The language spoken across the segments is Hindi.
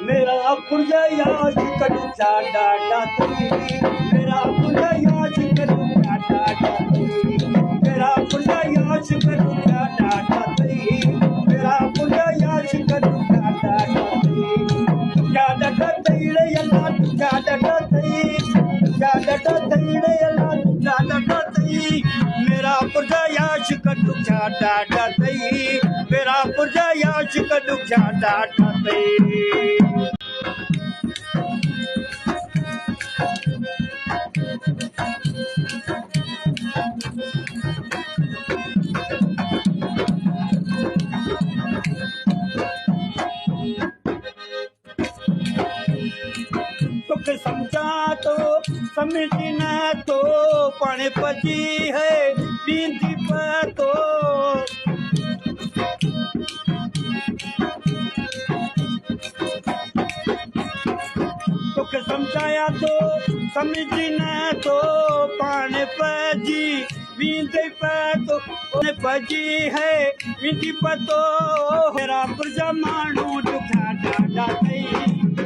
मेरा पुरजा याद करू चाडा डाती मेरा पुरजा याद करू चाडा डाती मेरा पुरजा याद करू चाडा डाती मेरा पुरजा याद करू चाडा डाती चाडा डाती रे अल्लाह चाडा डाती चाडा डाती रे अल्लाह चाडा डाती मेरा पुरजा याद करू चाडा डाती मेरा पुरजा याद करू चाडा डाती तुके समझा तो समझना तो पण पजी है बींदी पर तो तुके समझाया तो समझना तो पण पजी बींदी पर तो पजी है बींदी पर तो मेरा पुरजा मानू दुखा डाडा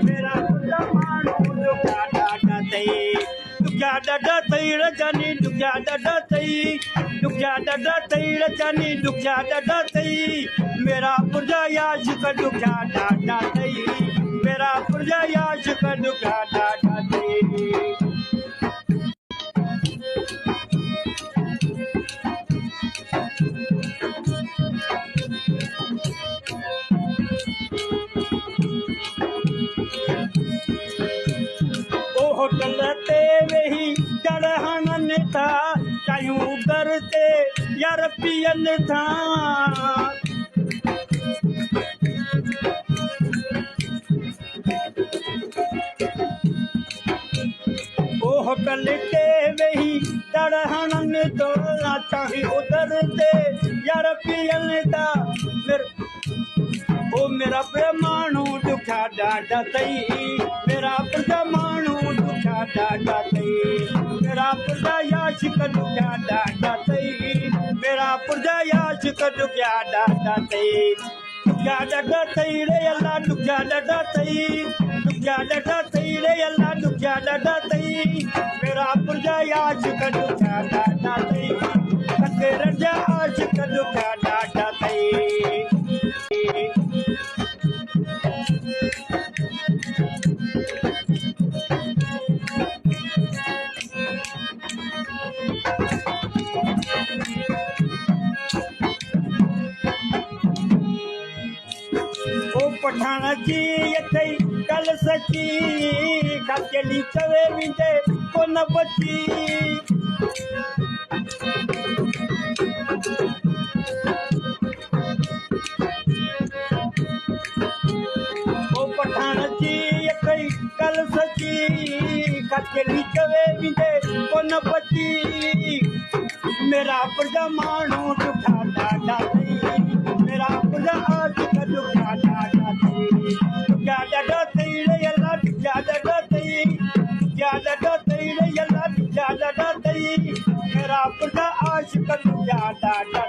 मेरा पुरजा मानू दुखा डाडा दुखा डाडा रजानी दुखा डाडा दुखा डाडा रजानी दुखा डाडा मेरा पुरजा याश का दुखा डाडा मेरा पुरजा याश का दुखा डाडा होटलते वही चढ़ानन था चायूं करते यार पियन था ओ होटलते वही चढ़ानन तो चाहे उधर से यार पियन था ओ मेरा परमाणु दुखा डाडा मेरा परमाणु दुखा डाडा मेरा पुरजा याश का दुखा डाडा मेरा पुरजा याश का दुखा डाडा दुखा डाडा रे अल्लाह दुखा डाडा दुखा डाडा रे अल्लाह दुखा डाडा मेरा पुरजा याश का दुखा डाडा रजा याश का दुखा डाडा पठाणाची येथे कल सची खाकेली चवे विंदे कोण बची ओ पठाणाची येथे कल सची खाकेली चवे विंदे कोण बची मेरा पुरजा मानू दुखा डाडा मेरा पुरजा आज का दुखा डाडा मेरा पुरजा आशिक दुखा डाडा